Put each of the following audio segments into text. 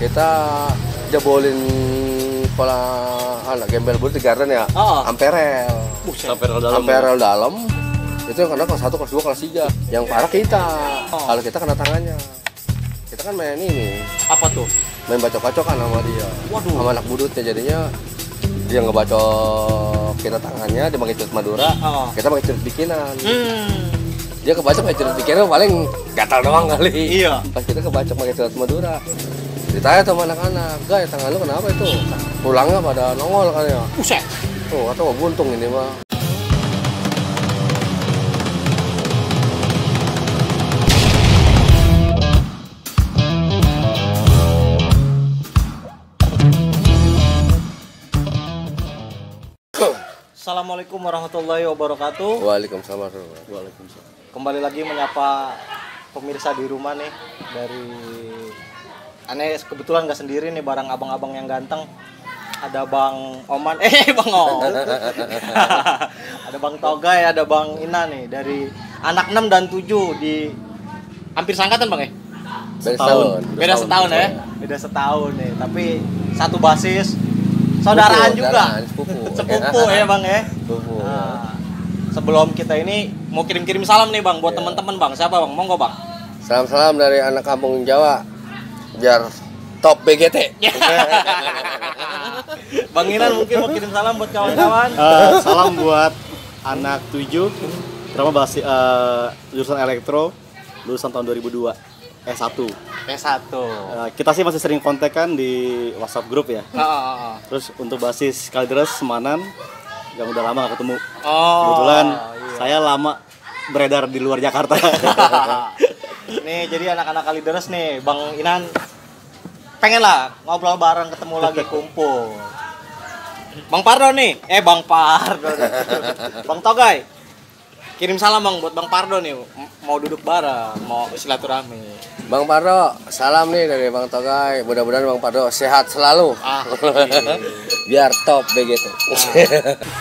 kita jebolin pola anak gembel bulu di garden ya. Amperel. Amperel dalam. Itu yang kena kelas 1, kelas 2, kelas 3. Yang parah kita. Kalau kita kena tangannya. Kita kan main ini. Apa tuh? Main bacok-bacokan sama dia. Waduh. Sama anak budutnya, jadinya dia ngebacok kita tangannya, dia pakai celut Madura, kita pakai celut bikinan. Dia kebacok pakai celut bikinan paling gatal doang kali. Iya. Pas kita kebacok pakai celut Madura, ditanya sama anak-anak, "Guys, tangan lu kenapa itu?" Tulangnya pada nongol kan ya. Buset. Tuh, atau buntung ini mah. Assalamualaikum warahmatullahi wabarakatuh. Waalaikumsalam. Kembali lagi menyapa pemirsa di rumah nih. Dari aneh kebetulan nggak sendiri nih, bareng abang-abang yang ganteng. Ada Bang Oman, Bang Om. Ada Bang Togay, ada Bang Ina nih, dari anak 6 dan 7 di hampir sangkatan Bang ya? Beda setahun ya? Beda setahun nih, tapi satu basis. Saudaraan juga, sepupu ya Bang ya. Nah, sebelum kita ini mau kirim-kirim salam nih Bang buat teman-teman Bang. Siapa Bang? Monggo Bang. Salam-salam dari anak kampung Jawa. Biar top BGT. Bang Inan mungkin mau kirim salam buat kawan-kawan. Salam buat anak 7, terutama jurusan elektro, lulusan tahun 2002, S1. Kita sih masih sering kontekan di WhatsApp grup ya. Terus untuk basis Kalideres Semanan, yang udah lama gak ketemu. Kebetulan saya lama beredar di luar Jakarta. Nih jadi anak-anak Kalideres nih, Bang Inan pengen lah ngobrol bareng, ketemu lagi, kumpul. Bang Pardo nih, Bang Pardo. Bang Togay, kirim salam Bang buat Bang Pardo nih, mau duduk bareng, mau silaturahmi. Bang Pardo, salam nih dari Bang Togay. Mudah-mudahan Bang Pardo sehat selalu. Biar top begitu.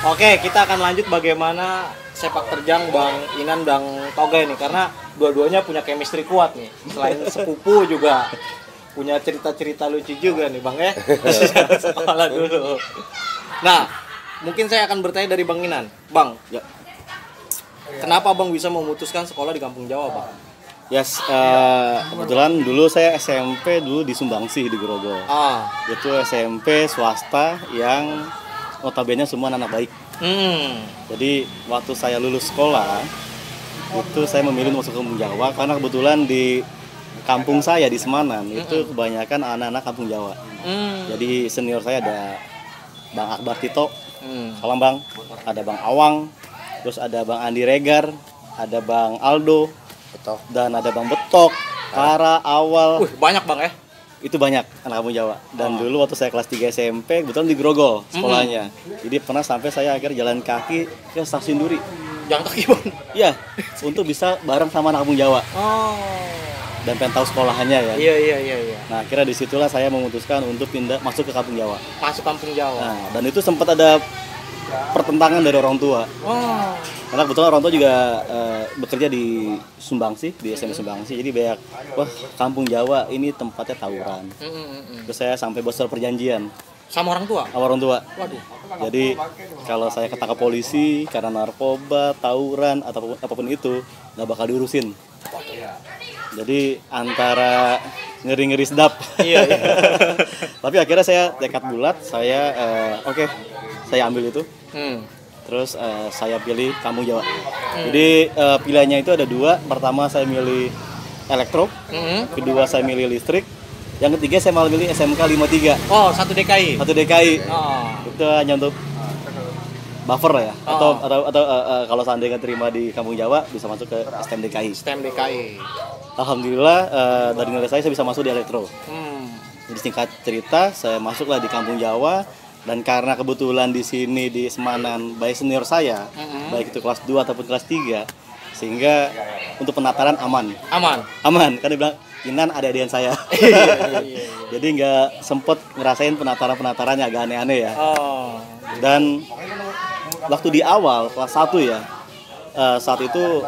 Oke, kita akan lanjut bagaimana sepak terjang Bang Inan dan Togay nih, karena dua-duanya punya chemistry kuat nih. Selain sepupu juga punya cerita-cerita lucu juga nih Bang ya. Sekolah dulu. Nah, mungkin saya akan bertanya dari Bang Inan. Bang, kenapa Bang bisa memutuskan sekolah di Kampung Jawa Bang? Yes, kebetulan dulu saya SMP dulu di Sumbangsih di Grogol. Itu SMP swasta yang notabene semua anak baik. Jadi waktu saya lulus sekolah itu saya memilih masuk ke Kampung Jawa karena kebetulan di kampung saya di Semanan itu kebanyakan anak-anak Kampung Jawa. Jadi senior saya ada Bang Akbar Tito, salam Bang, ada Bang Awang, terus ada Bang Andi Regar, ada Bang Aldo, dan ada Bang Betok, Kara, Awal. Banyak Bang ya? Itu banyak anak Kampung Jawa. Dan dulu waktu saya kelas 3 SMP, kebetulan di Grogol sekolahnya. Jadi pernah sampai saya akhirnya jalan kaki ke Stasiun Duri. Jalan kaki Bang? Iya, untuk bisa bareng sama anak Kampung Jawa. Dan pengen tahu sekolahannya ya. Iya. Nah, akhirnya disitulah saya memutuskan untuk pindah masuk ke Kampung Jawa. Masuk Kampung Jawa. Nah, dan itu sempat ada pertentangan dari orang tua. Karena kebetulan orang tua juga bekerja di Sumbangsih, di SMP Sumbangsih. Jadi banyak, wah Kampung Jawa ini tempatnya tawuran. Terus saya sampai bocor perjanjian. Sama orang tua? Sama orang tua. Waduh. Jadi kalau saya ketangkap polisi karena narkoba, tawuran, atau apapun itu, nggak bakal diurusin. Jadi antara ngeri-ngeri sedap. Iya. Tapi akhirnya saya tekad bulat, saya saya ambil itu. Terus saya pilih Kampung Jawa. Jadi pilihannya itu ada dua. Pertama saya milih elektro, kedua saya milih listrik, yang ketiga saya malah milih SMK 53. Satu DKI. Itu hanya untuk buffer ya. Atau kalau seandainya terima di Kampung Jawa bisa masuk ke STM DKI. Alhamdulillah dari nilai saya bisa masuk di elektro. Jadi singkat cerita saya masuklah di Kampung Jawa. Dan karena kebetulan di sini di Semanan baik senior saya, baik itu kelas 2 ataupun kelas 3, sehingga untuk penataran aman. Kan dia bilang, Inan ada-adaan saya. Jadi nggak sempet ngerasain penataran-penatarannya agak aneh-aneh ya. Dan waktu di awal kelas 1 ya, saat itu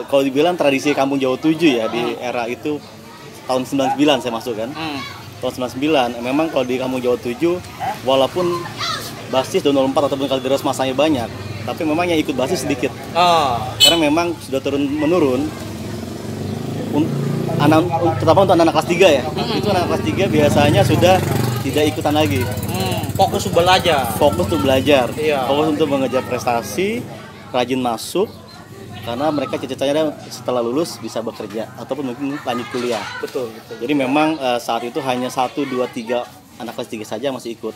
kalau dibilang tradisi Kampung Jawa 7 ya, di era itu tahun 99 saya masuk kan. tahun 99. Memang kalau di Kampung Jawa 7, walaupun basis 204 ataupun Kalideres masanya banyak, tapi memang yang ikut basis sedikit. Karena memang sudah turun menurun. Terutama untuk anak kelas 3 ya. Itu anak kelas 3 biasanya sudah tidak ikutan lagi. Fokus belajar. Fokus untuk belajar. Iya. Fokus untuk mengejar prestasi, rajin masuk. Karena mereka cita-citanya setelah lulus bisa bekerja ataupun mungkin lanjut kuliah. Betul. Jadi memang saat itu hanya 1, 2, 3 anak kelas 3 saja masih ikut.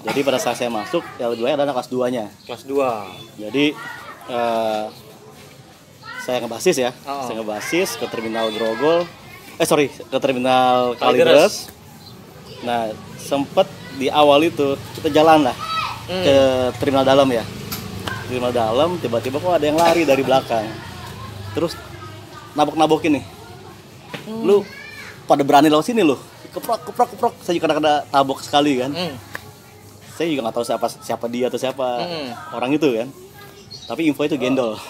Jadi pada saat saya masuk, yang lebih banyak adalah kelas 2-nya. Kelas 2. Jadi saya ngebasis ya. Saya ngebasis ke terminal Grogol. Ke terminal Kalideres. Nah, sempet di awal itu kita jalan lah ke terminal dalam ya. Terminal dalam, tiba-tiba kok ada yang lari dari belakang. Terus nabok-nabokin nih. Lu pada berani lewat sini lu. Keprok. Saya juga kena tabok sekali kan. Saya juga nggak tahu siapa dia atau siapa orang itu kan. Tapi info itu gendol.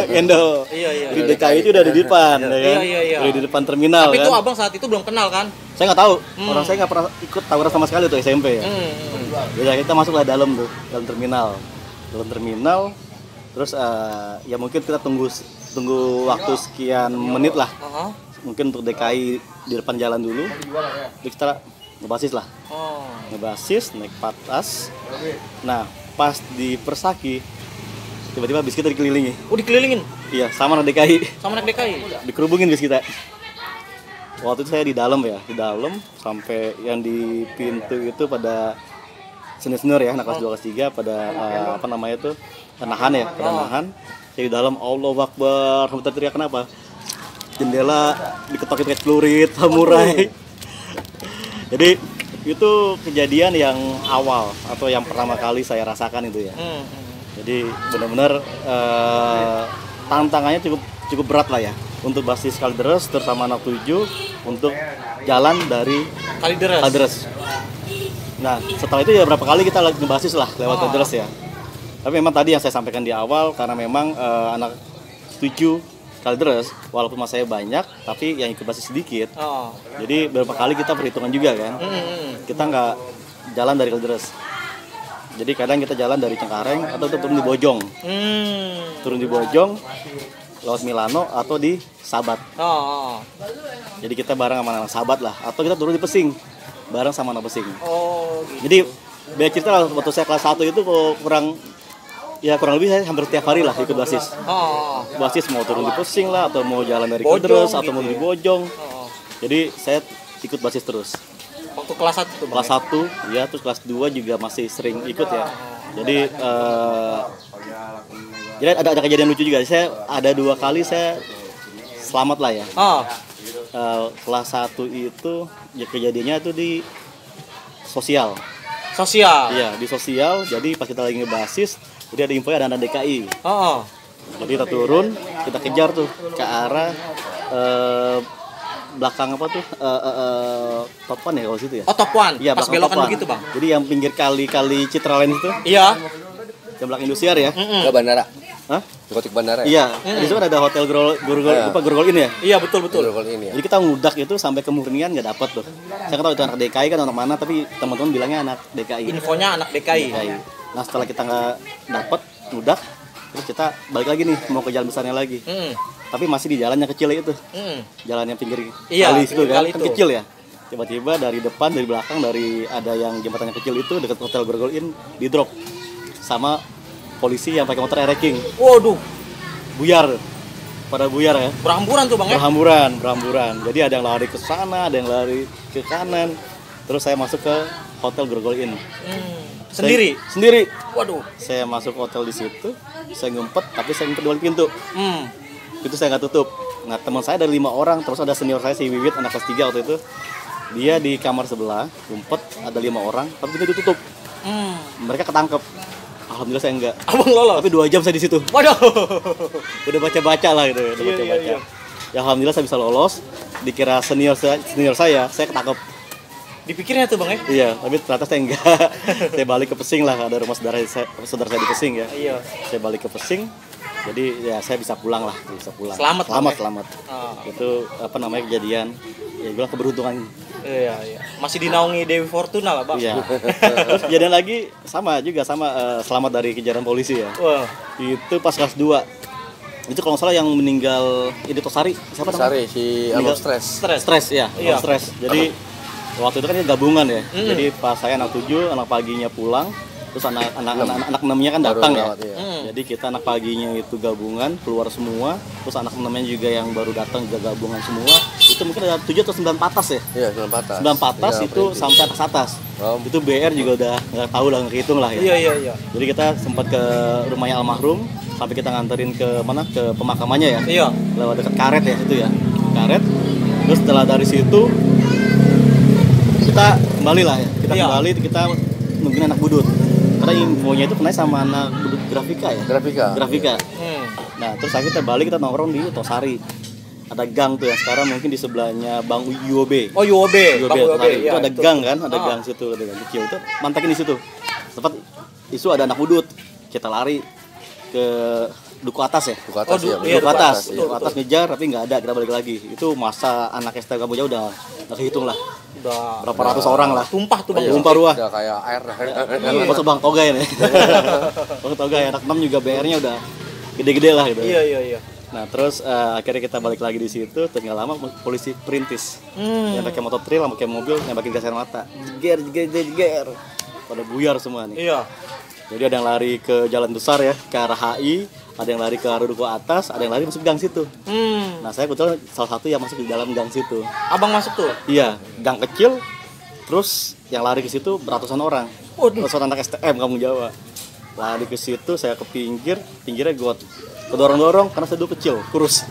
Gendol. Iya. Di DKI itu udah di depan, ya kan? Iya. Udah di depan terminal. Tapi kan? itu abang saat itu belum kenal kan? Saya nggak tahu. Orang saya nggak pernah ikut tawuran sama sekali tuh SMP ya. Jadi kita masuklah dalam terminal. Dalam terminal. Terus ya mungkin kita tunggu waktu sekian menit lah. Mungkin untuk DKI di depan jalan dulu. Jadi kita ngebasis lah. Ngebasis, naik patas. Nah, pas di Persaki tiba-tiba bis kita dikelilingi. Dikelilingin? Iya, sama anak DKI. Sama anak DKI? Dikerubungin bis kita. Waktu itu saya di dalam ya, sampai yang di pintu itu pada senior ya, anak kelas 2 kelas 3 pada nahan ya, pada nahan. Saya di dalam, Allahu Akbar, sampai teriak kenapa? Jendela diketok pakai celurit, samurai. Jadi itu kejadian yang awal atau yang pertama kali saya rasakan itu ya. Jadi benar-benar tantangannya cukup berat lah ya untuk basis Kalideres terutama anak 7 untuk jalan dari Kalideres. Nah setelah itu ya berapa kali kita lagi ngebasis lah lewat Kalideres ya. Tapi memang tadi yang saya sampaikan di awal karena memang anak 7 Kalideres walaupun masanya banyak tapi yang ikut basis sedikit. Jadi beberapa kali kita perhitungan juga kan. Kita nggak jalan dari Kalideres. Jadi kadang kita jalan dari Cengkareng atau turun di Bojong. Turun di Bojong lewat Milano atau di Sabat. Jadi kita bareng sama anak Sabat lah atau kita turun di Pesing bareng sama anak Pesing. Gitu. Jadi biar cerita lah waktu saya kelas 1 itu kurang lebih saya hampir setiap hari lah ikut basis. Basis mau turun di Pesing lah atau mau jalan dari Kalideres atau mau di Bojong. Jadi saya ikut basis terus. Waktu kelas 1 tuh? Kelas 1, ya terus kelas 2 juga masih sering ikut ya. Jadi ada kejadian lucu juga. Saya ada 2 kali saya selamat lah ya. Kelas 1 itu ya kejadiannya itu di sosial. Iya, di sosial. Jadi pas kita lagi ngebasis, jadi ada info ada anak DKI. Jadi kita turun, kita kejar tuh ke arah belakang apa tuh? Top One ya kalau situ ya? Top One? Iya, pas belokan begitu bang? Jadi yang pinggir kali Citraland itu? Iya. Yang belakang Indosiar ya? Ke bandara? Hah? Gotik bandara ya? Iya, di situ ada hotel Grogol ini ya? Iya, betul. Grogol ini ya? Jadi kita ngudak itu sampai ke Murnian nggak dapet tuh. Saya nggak tahu itu anak DKI kan anak mana, tapi teman-teman bilangnya anak DKI. Infonya anak DKI. Nah setelah kita nggak dapet ngudak, terus kita balik lagi nih mau ke jalan besarnya lagi. Tapi masih di jalan yang kecil itu, jalan yang pinggir kali itu kan kecil ya. Tiba-tiba dari depan, dari belakang, dari ada yang jembatan yang kecil itu dekat hotel Grogol Inn di drop sama polisi yang pakai motor ereking. Waduh, pada buyar ya. Berhamburan tuh bang ya? Berhamburan. Jadi ada yang lari ke sana, ada yang lari ke kanan. Terus saya masuk ke hotel Grogol Inn. Sendiri? Sendiri. Waduh. Saya masuk hotel di situ, saya ngumpet, tapi saya ngumpet di balik pintu. Itu saya nggak tutup. Nah teman saya ada 5 orang, terus ada senior saya si Wiwit anak kelas 3 waktu itu. Dia di kamar sebelah, ngumpet, ada 5 orang, tapi pintu ditutup. Mereka ketangkep. Alhamdulillah saya enggak. Abang lolos. Tapi 2 jam saya di situ. Waduh. Udah baca-baca lah gitu, udah baca-baca. Iya. Ya alhamdulillah saya bisa lolos. Dikira senior saya ketangkep. Dipikirnya tuh bang ya? Iya, tapi ternyata saya enggak. Saya balik ke Pesing lah, ada rumah saudara saya di Pesing ya. Iya. Saya balik ke Pesing. Jadi ya saya bisa pulang lah, Selamat. Itu kejadian. Ya bilang keberuntungan Iya. Masih dinaungi Dewi Fortuna lah, Bang. Iya. Terus kejadian lagi sama selamat dari kejaran polisi ya. Wah. Itu pas kelas 2. Itu kalau nggak salah yang meninggal ini Tosari, siapa namanya? Tosari si Alok Stres ya. Iya. Stres. Jadi waktu itu kan gabungan ya. Jadi pas saya anak 7, anak paginya pulang, terus anak 6-nya kan datang ya. Jadi kita anak paginya itu gabungan keluar semua, terus anak 6-nya juga yang baru datang juga gabungan semua. Itu mungkin ada 7 atau 9 patas ya. Iya, 9 patas. 9 patas Ya, itu sampai atas. Itu BR juga udah nggak tahu lah, nggak hitung lah ya. Iya. Jadi kita sempat ke rumahnya almarhum, sampai kita nganterin ke mana, ke pemakamannya ya. Iya. Lewat dekat karet ya itu ya, karet. Terus setelah dari situ kita kembali lah ya. Kita nungguin anak budut. Karena infonya itu kena sama anak budut grafika ya. Grafika. Nah terus akhirnya kita balik, kita nongkrong di Tosari. Ada gang tuh ya, sekarang mungkin di sebelahnya Bang UOB. Oh UOB. Itu ada gang kan, ada gang situ, ada gang kecil itu. Mantekin di situ. Tempat isu ada anak budut. Kita lari ke Duku Atas ya. Duku Atas. Duku Atas ngejar tapi nggak ada, kita balik lagi. Itu masa anak STK Kamboja udah nggak kehitung lah. Udah berapa ratus orang lah. Tumpah tuh Bang. Tumpah ruah. Udah kayak air. Masuk Bang Toga ya. Bang Toga ya, anak 6 juga BR-nya udah gede-gede lah gitu. Iya. Nah terus akhirnya kita balik lagi di situ, tinggal lama polisi perintis yang pakai motor trail, pakai mobil, nembakin gas air mata, jeger, pada buyar semua nih. Iya. Jadi ada yang lari ke jalan besar ya, ke arah HI, ada yang lari ke arah Duku Atas, ada yang lari masuk gang situ. Nah saya kebetulan salah satu yang masuk di dalam gang situ. Abang masuk tuh? Iya, gang kecil, terus yang lari ke situ beratusan orang. Ratusan anak STM Kampung Jawa. Lari ke situ, saya ke pinggirnya got. Kedorong-dorong karena saya dulu kecil, kurus.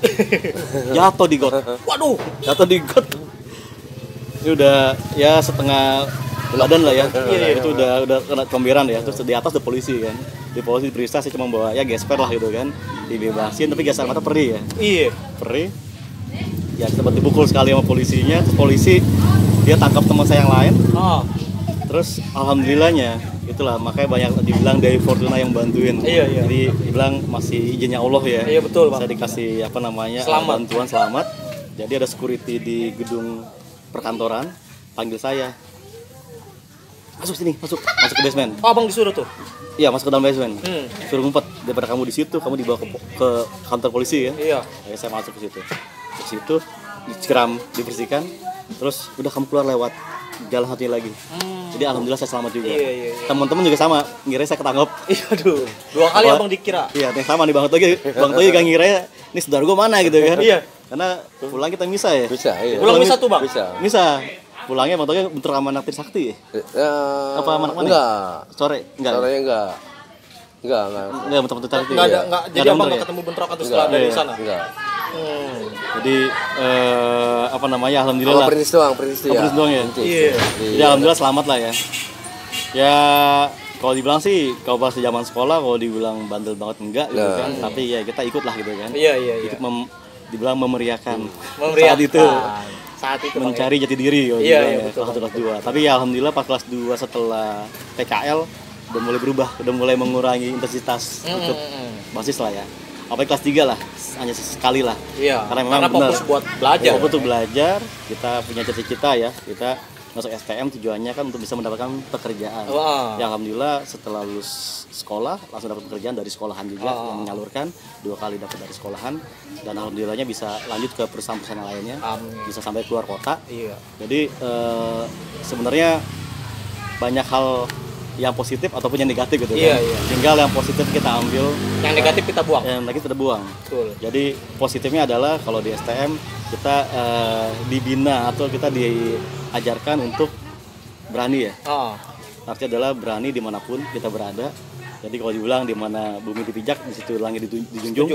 Jatuh di got. Waduh, jatuh di got. Ini udah ya setengah badan lah ya. Itu udah kena comberan ya. Terus di atas ada polisi kan. Di polisi diperiksa, saya cuma bawa ya gesper lah gitu kan. Dibebasin tapi gas air mata perih ya. Iya. Perih. Ya sempat dipukul sekali sama polisinya. Terus polisi dia tangkap teman saya yang lain. Terus alhamdulillahnya itulah, makanya banyak dibilang dari Fortuna yang bantuin. Iya. Jadi dibilang masih izinnya Allah ya. Iya betul Bang. Saya dikasih bantuan selamat. Jadi ada security di gedung perkantoran panggil saya. Masuk sini, masuk ke basement. Oh, Abang disuruh tuh? Iya, masuk ke dalam basement. Suruh ngumpet, daripada kamu di situ, kamu dibawa ke kantor polisi ya. Iya. Jadi saya masuk ke situ. Ke situ disiram, dibersihkan. Terus udah kamu keluar lewat jalan satunya lagi. Jadi alhamdulillah saya selamat juga. Iya. Teman-teman juga sama, ngira saya ketangkep. Iya, aduh. 2 kali Abang dikira. Iya, yang sama nih Bang Togi gak ngira ini saudara gue mana gitu kan. Iya. Karena pulang kita misa ya. Iya. Pulang misa tuh Bang? Misa. Pulangnya Bang Togi bentar sama anak Trisakti ya? Apa anak mana? Enggak. Sore enggak. Enggak bentar Trisakti. Enggak. Jadi Abang enggak ketemu bentrok atau setelah dari sana? Enggak. Jadi alhamdulillah. Perintis doang ya. Iya. Jadi alhamdulillah selamat lah ya. Ya kalau dibilang sih, kalau pas zaman sekolah kalau dibilang bandel banget enggak gitu kan. Tapi ya kita ikut lah gitu kan. Iya. Ikut dibilang memeriahkan. Saat itu mencari jati diri kelas 2. Tapi ya alhamdulillah pas kelas 2 setelah PKL udah mulai berubah, udah mulai mengurangi intensitas ikut basis lah ya. Apalagi kelas 3 lah, hanya sekali lah. Iya. Karena fokus buat belajar. Fokus untuk belajar, kita punya cita-cita ya. Kita masuk STM tujuannya kan untuk bisa mendapatkan pekerjaan. Ya alhamdulillah setelah lulus sekolah langsung dapat pekerjaan dari sekolahan juga yang menyalurkan 2 kali dapat dari sekolahan, dan alhamdulillahnya bisa lanjut ke perusahaan-perusahaan lainnya. Bisa sampai keluar kota. Iya. Jadi sebenarnya banyak hal yang positif ataupun yang negatif gitu kan. Tinggal yang positif kita ambil, yang negatif kita buang. Yang negatif kita buang. Betul. Jadi positifnya adalah kalau di STM kita dibina atau kita diajarkan untuk berani ya. Artinya adalah berani dimanapun kita berada. Jadi kalau dibilang di mana bumi dipijak di situ langit dijunjung.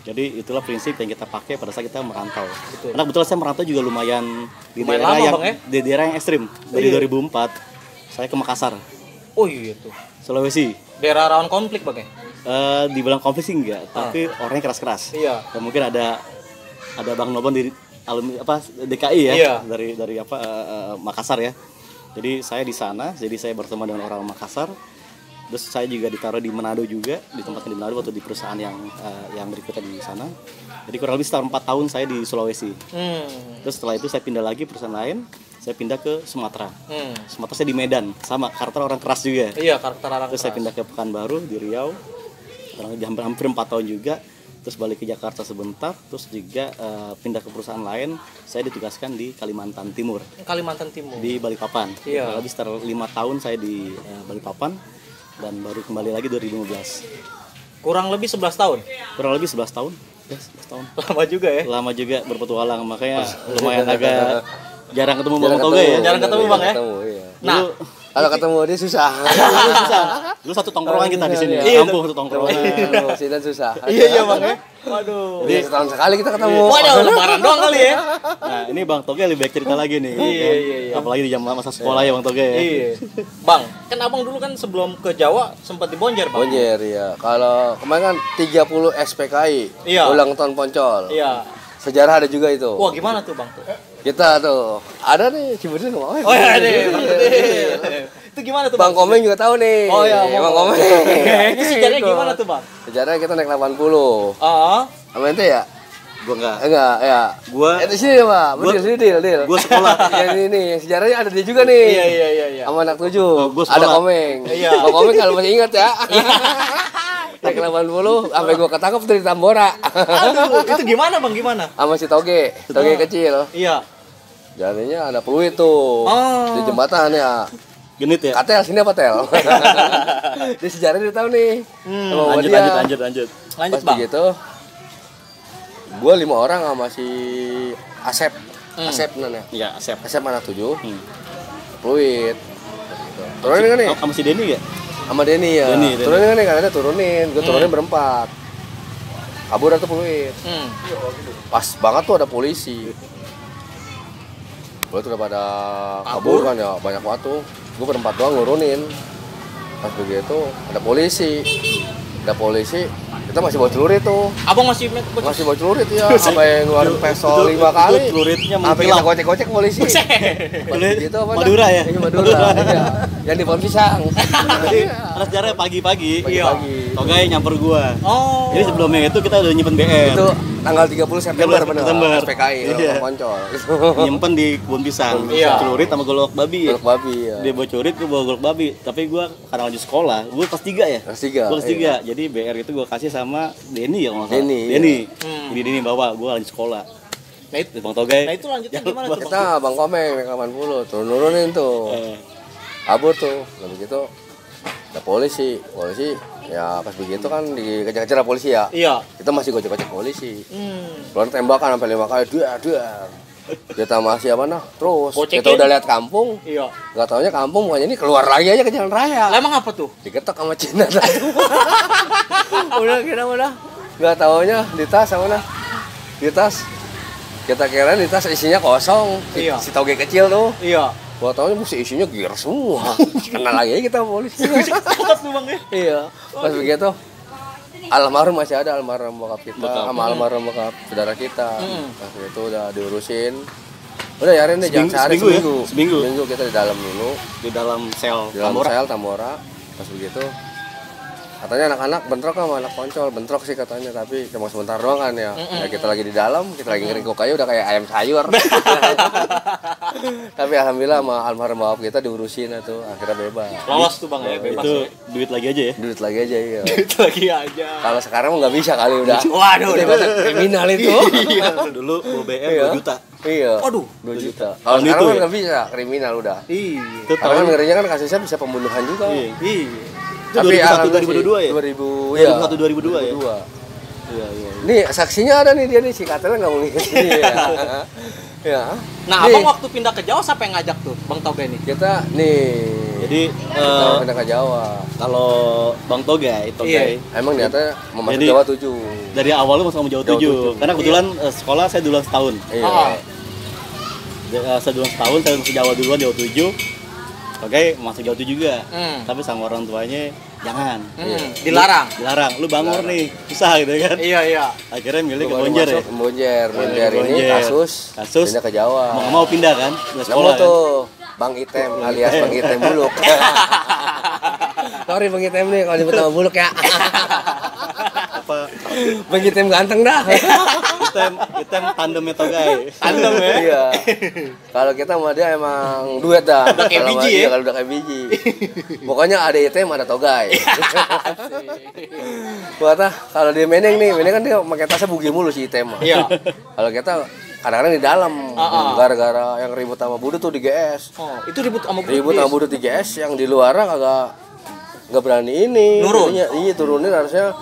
Jadi itulah prinsip yang kita pakai pada saat kita merantau. Betul. Karena kebetulan saya merantau juga lumayan di daerah yang ekstrim. Dari 2004 saya ke Makassar. Oh iya tuh. Sulawesi. Daerah rawan konflik Bang ya? Dibilang konflik sih enggak, tapi orangnya keras-keras. Iya. Dan mungkin ada Bang Nobon di alumni DKI ya, iya. dari Makassar ya. Jadi saya di sana, jadi saya bertemu dengan orang Makassar. Terus saya juga ditaruh di Manado juga, di tempat di Manado atau di perusahaan yang berikutnya di sana. Jadi kurang lebih sekitar 4 tahun saya di Sulawesi. Terus setelah itu saya pindah lagi perusahaan lain. saya pindah ke Sumatera. Sumatera saya di Medan, sama karakter orang keras juga. Iya, karakter orang Terus keras. saya pindah ke Pekanbaru di Riau, hampir 4 tahun juga. Terus balik ke Jakarta sebentar, terus juga pindah ke perusahaan lain. Saya ditugaskan di Kalimantan Timur. Kalimantan Timur. Di Balikpapan. Iya. Lebih sekitar 5 tahun saya di Balikpapan dan baru kembali lagi 2015. Kurang lebih 11 tahun. Kurang lebih 11 tahun. Ya, 11 tahun. Lama juga ya. Lama juga berpetualang, makanya lumayan agak jarang ketemu Bang Toga ya. Jarang ketemu, Bang, ya? Iya. Nah, Kalau ketemu dia susah. susah. Dulu satu tongkrongan kita di sini. Iya, Kampung satu tongkrongan. Sini susah. iya Bang ya. Waduh. Jadi setahun sekali kita ketemu. Waduh, lebaran doang kali ya. Nah, ini Bang Toga lebih baik cerita lagi nih. Iya. Apalagi di zaman masa sekolah ya Bang Toga ya. Iya. Bang, kan Abang dulu kan sebelum ke Jawa sempat di Bonjer, Bang. Bonjer ya. Kalau kemarin kan 30 SPKI. Iya. Ulang tahun Poncol. Iya. Sejarah ada juga itu. Wah, gimana tuh, Bang? Kita tuh ada nih Cibudin mau. Oh iya nih, Bang. Itu gimana tuh, Bang Komeng juga tahu nih. Oh iya, Bang Komeng. Itu sejarahnya gimana tuh, Bang? Sejarahnya kita naik 80. Heeh. Sama ente ya? Gua enggak. Enggak, ya. Gua Di sini ya, Pak. Sini deal. Gua sekolah. Yang ini, sejarahnya ada dia juga nih. Iya. Sama anak 7. Gua sekolah. Ada Komeng. Iya. Bang Komeng kalau masih ingat ya. Naik 80 sampai gua ketangkep dari Tambora. Aduh, itu gimana, Bang? Gimana? Sama si Toge kecil. Iya. Jalannya ada peluit tuh. Oh. Di jembatan ya. genit ya. Katel sini apa tel? Di sejarah dia tahu nih. Sama Lanjut, dia. lanjut. Lanjut, Pas Bang. begitu gua 5 orang sama si Asep. Asep namanya. Iya, Asep. Asep anak 7. Fluid. Turunin kan nih? Sama si Denny ya? Sama Denny ya. Denny. Turunin kan nih, katanya turunin. Gue turunin berempat. Kabur atau Fluid. Pas banget tuh ada polisi. Fluid udah pada kabur kan ya, banyak waktu. Gue berempat doang nurunin. Pas begitu ada polisi. Kita masih bawa celurit tuh. Abang masih Masih bawa celurit ya, sampai ngeluarin pistol 5 kali. Celuritnya Sampai kita gocek-gocek polisi. Celurit Gitu apa? Madura ya? Iya, Madura. Iya. Yang di pohon pisang. Ada sejarah pagi-pagi. Pagi-pagi. Togai nyamper gua. Oh. Jadi sebelumnya itu kita udah nyimpen BR. Itu tanggal 30 September bener. September. SPKI Iya. Poncol. Nyimpen di kebun pisang. Iya. Celurit sama golok babi. Golok babi ya. Dia bawa celurit, gua bawa golok babi. Tapi gua karena lanjut sekolah, gua kelas 3 ya. Kelas 3. Gua kelas 3. Jadi BR itu gua kasih sama Denny ya kalau nggak salah. Denny, Denny. Jadi Denny bawa, gua lanjut sekolah. Nah itu, Bang Togai. nah itu lanjutnya gimana tuh, Bang? Kita Bang Komeng naik 80 turunin tuh. Kabur tuh. Lalu begitu ada polisi ya pas begitu kan dikejar-kejar polisi ya. Iya. Kita masih gocek-gocek polisi. Keluar tembakan sampai 5 kali duar. Kita masih apa nah? Terus Gocekin. kita udah lihat kampung. Iya. Gak taunya kampung bukannya ini keluar lagi aja ke jalan raya. Lah emang apa tuh? Digetok sama Cina. udah. Gak taunya di tas sama nah. Di tas. Kita kira di tas isinya kosong. Iya. Si toge kecil tuh. Iya. Gua taunya mesti isinya gear semua. Kenal lagi aja kita polisi. Cakep tuh, Bang ya. Iya. Pas begitu almarhum masih ada, almarhum bokap kita sama almarhum bokap saudara kita. Pas itu udah diurusin. Udah yarin deh jangan sehari Seminggu. Seminggu kita di dalam dulu. Di dalam sel Di dalam Tambora. sel Tambora. Pas begitu katanya anak-anak bentrok sama anak Poncol, bentrok sih katanya, tapi cuma sebentar doang kan ya. Ya kita lagi di dalam, kita lagi ngeringkuk kayu udah kayak ayam sayur. Tapi alhamdulillah sama almarhum bokap kita diurusin itu, akhirnya bebas. Lolos tuh, Bang ya, bebas. Itu duit lagi aja ya. Duit lagi aja ya. Itu lagi aja. Kalau sekarang mah nggak bisa kali udah. Waduh, udah masa kriminal itu. Dulu bawa BR Iya. 2 juta. Iya. Waduh, 2 juta. Kalau Tahun sekarang itu kan ya? nggak bisa kriminal udah. Iya. Itu Karena kan tahun ngerinya kan kasusnya bisa pembunuhan juga. Iya. Iya. Itu 2001 2022 ya? 2000 ya. 2001 2022 ya? 2002. Iya. Nih saksinya ada nih dia nih si Katel nggak mau ngikut. Iya. Ya. Nah, Nih, Abang waktu pindah ke Jawa siapa yang ngajak tuh, Bang Toge nih? kita nih. Jadi Kita pindah ke Jawa. kalau Bang Togai, Emang niatnya mau masuk Jadi, Jawa 7. dari awal lu masuk sama Jawa Jawa 7. Karena kebetulan sekolah saya duluan setahun. Iya. Saya duluan setahun, saya masuk Jawa duluan Jawa 7. Oke, masuk Jawa 7 juga. Tapi sama orang tuanya jangan. Dilarang. Dilarang. Lu bangor nih, susah gitu kan. Iya. Akhirnya milih ke Baru Bonjer ya. masuk Bonjer ini Bonjer. kasus pindah ke Jawa. Mau nggak mau pindah kan? Pindah Nemu sekolah kan. tuh Bang Item alias Bang Item Buluk. Sorry Bang Item nih kalau nyebut nama Buluk ya. Apa apa? Bagi tim ganteng dah. Kita tandemnya Togai. Tandem ya. Iya. Kalau kita sama dia emang duet dah. Udah kayak Kalau biji iya, ya? Kalau udah kayak biji. Pokoknya ada item ada Togai. Buat kalau dia meneng kan dia pakai tasnya bugi mulu si item. Iya. Kalau kita kadang-kadang di dalam, gara-gara yang ribut sama Budut tuh di GS. Oh, itu ribut sama Budut. Ribut sama Budut di GS, yang di luar nggak berani ini. Nurun. Iya turunin, harusnya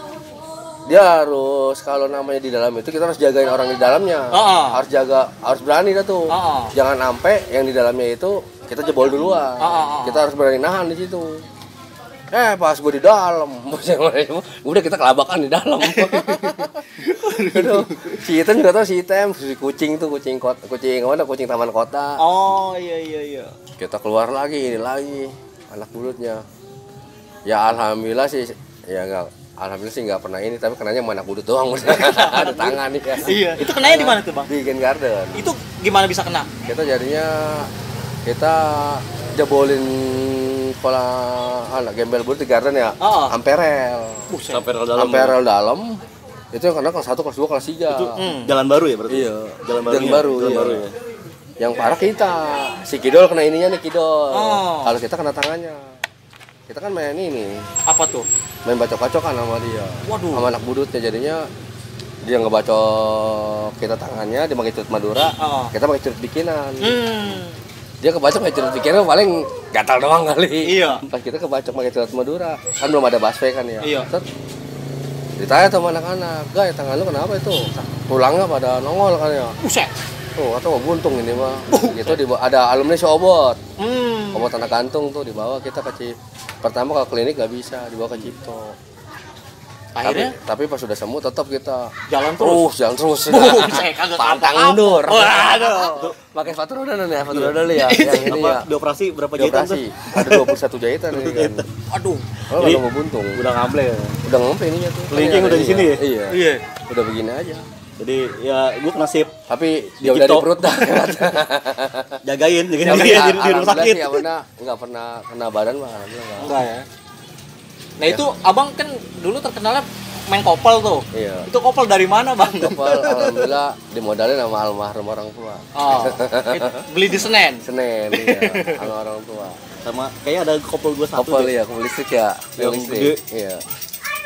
dia harus, kalau namanya di dalam itu kita harus jagain orang di dalamnya. Harus berani dah tuh. Jangan sampai yang di dalamnya itu kita jebol duluan. Kita harus berani nahan di situ. Pas gue di dalam, udah kita kelabakan di dalam. Aduh, si Ethan juga tau, si kucing tuh, kucing taman kota. Oh iya. Kita keluar lagi, ini lagi anak Budutnya. Ya alhamdulillah sih, alhamdulillah sih nggak pernah ini, tapi kenanya sama anak Budut doang. Ada tangan nih. Iya. Itu kenanya di mana tuh bang? Di Gen Garden. Itu gimana bisa kena? Kita jadinya jebolin sekolah anak gembel Budut di Garden ya. Amperel. Amperel dalam. Itu yang kena kelas 1, kelas 2, kelas 3. Itu jalan baru ya berarti? Iya. Jalan baru ya. Yang parah kita. Si Kidol kena ininya nih, Kidol. Kalau kita kena tangannya. Kita kan main ini. Apa tuh? Main bacok-bacokan sama dia. Waduh. Sama anak Budutnya, jadinya dia ngebacok kita tangannya, dia pakai curut Madura, kita pakai curut bikinan. Dia kebacok pakai curut bikinan paling gatal doang kali. Iya. Pas kita kebacok pakai curut Madura, kan belum ada busway kan ya. Iya. Ditanya sama anak-anak, "Guys, tangan lu kenapa itu?" Tulangnya pada nongol kan ya. Buset. Tuh, atau mau buntung ini mah. Gitu ada alumni obot. Obot anak gantung tuh dibawa kita ke pertama ke klinik nggak bisa, dibawa ke Cipto. Akhirnya? Tapi pas sudah sembuh tetap kita jalan terus. Pantang mundur. Waduh. Pakai sepatu roda nih, sepatu roda dulu ya. Yang ini ya. Dioperasi berapa jahitan tuh? Ada 21 jahitan ini kan. Aduh. Kalau nggak mau buntung. Udah ngamble ya. Udah ngampe ininya tuh. Kelingking udah di sini ya? Iya. Udah begini aja. Jadi ya gue kena sip. Tapi dia udah di perut dah. Jagain di rumah sakit. Nggak pernah kena badan mah. Enggak ya. Nah itu abang kan dulu terkenalnya main kopel tuh. Iya. Itu kopel dari mana bang? Kopel alhamdulillah dimodalin sama almarhum orang tua. Beli di Senen. Iya, sama orang tua. Sama kayak ada kopel gue satu. Kopel ya, kopel listrik ya. Listrik. Iya.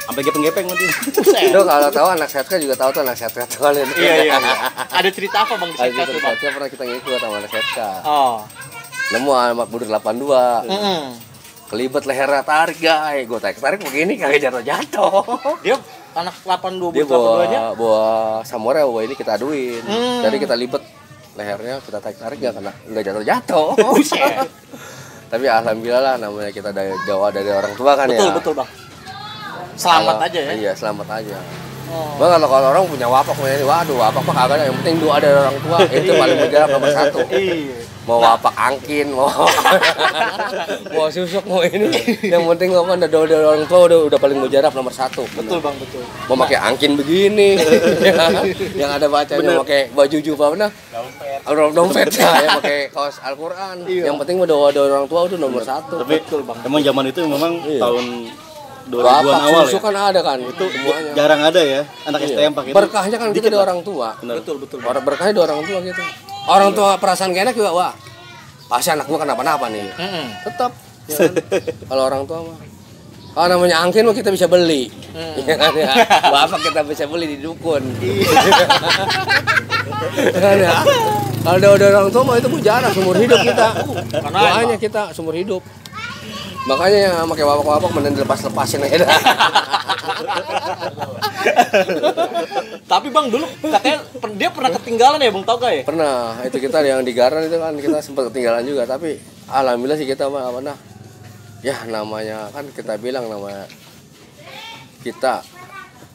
Sampai gepeng-gepeng nanti. Itu kalau tahu anak setka juga tahu tuh anak setka tuh kan. Iya. Ada cerita apa bang di setka tuh bang? Pernah kita ngikut sama anak setka. Nemu anak Budut 82. Kelibet lehernya, tarik guys. Gue tarik begini kagak jatuh. Dia anak 82 dia bawa samurai, bawa ini kita aduin. Jadi kita libet lehernya, kita tarik nggak jatuh. Tapi alhamdulillah lah, namanya kita dari Jawa, dari orang tua kan. Betul bang. Selamat aja ya. Iya, selamat aja. Bang, kalau orang punya wapak, waduh wapak mah kagak ada, yang penting doa dari orang tua. Itu paling bergerak nomor 1. Mau wapak angkin, mau susuk, mau ini, yang penting apa, doa dari orang tua udah paling mujarab nomor 1. Betul bang, betul. Mau pakai angkin begini, yang ada bacanya pakai baju jubah dompet ya, pakai kaos Al-Quran. Yang penting doa dari orang tua udah nomor 1. Tapi betul bang. Emang zaman itu memang tahun 2000-an awal ya? Kan ada kan, itu semuanya. Jarang ada ya anak STM pakai itu. Berkahnya kan kita dari orang tua. Betul. Berkahnya dari orang tua gitu. Orang tua perasaan gak enak juga, wah pasti anak gua kenapa-napa nih. Tetap ya kan? Kalau orang tua mah, kalau namanya angkin mah kita bisa beli. Ya kan ya. Bapak kita bisa beli di dukun. Kan ya. Kalau dari orang tua mah itu mujarab seumur hidup kita. Doanya kita seumur hidup. Makanya yang pakai wapak-wapak mending dilepas-lepasin aja. Tapi bang dulu katanya dia pernah ketinggalan ya bang, tau gak ya? Pernah, itu kita yang di Garden itu kan kita sempat ketinggalan juga, tapi alhamdulillah sih kita mah ya namanya kan kita bilang namanya kita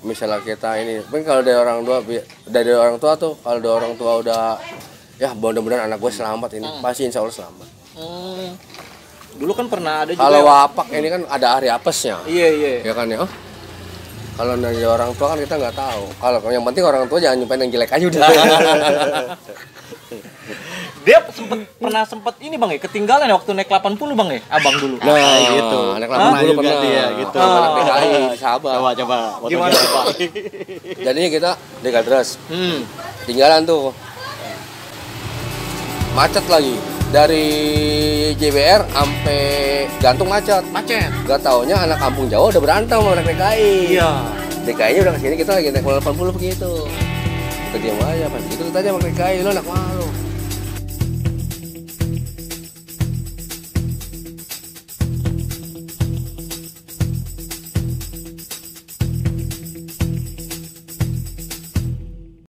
misalnya kita ini, kan kalau dari orang tua tuh, kalau dari orang tua udah ya mudah-mudahan anak gue selamat ini, pasti insya Allah selamat. Dulu kan pernah ada juga. Kalau wapak ini kan ada hari apesnya. Iya. Ya kan ya. Kalau dari orang tua kan kita nggak tahu. Kalau yang penting orang tua jangan nyumpain yang jelek aja udah. Dia pernah sempet ini Bang ya, ketinggalan ya waktu naik 80 Bang ya, abang dulu. Nah, gitu. Naik 80 pernah dia gitu. Anak PKI, sahabat. Coba. Gimana Pak? Jadinya kita degadres. Tinggalan tuh. Macet lagi. Dari JBR sampai Gantung macet. Gak taunya anak kampung Jawa udah berantem sama anak DKI. Iya. DKI-nya udah kesini, kita lagi naik 80 begitu. Kita diam aja, Pak. Itu tanya sama DKI, lo anak malu.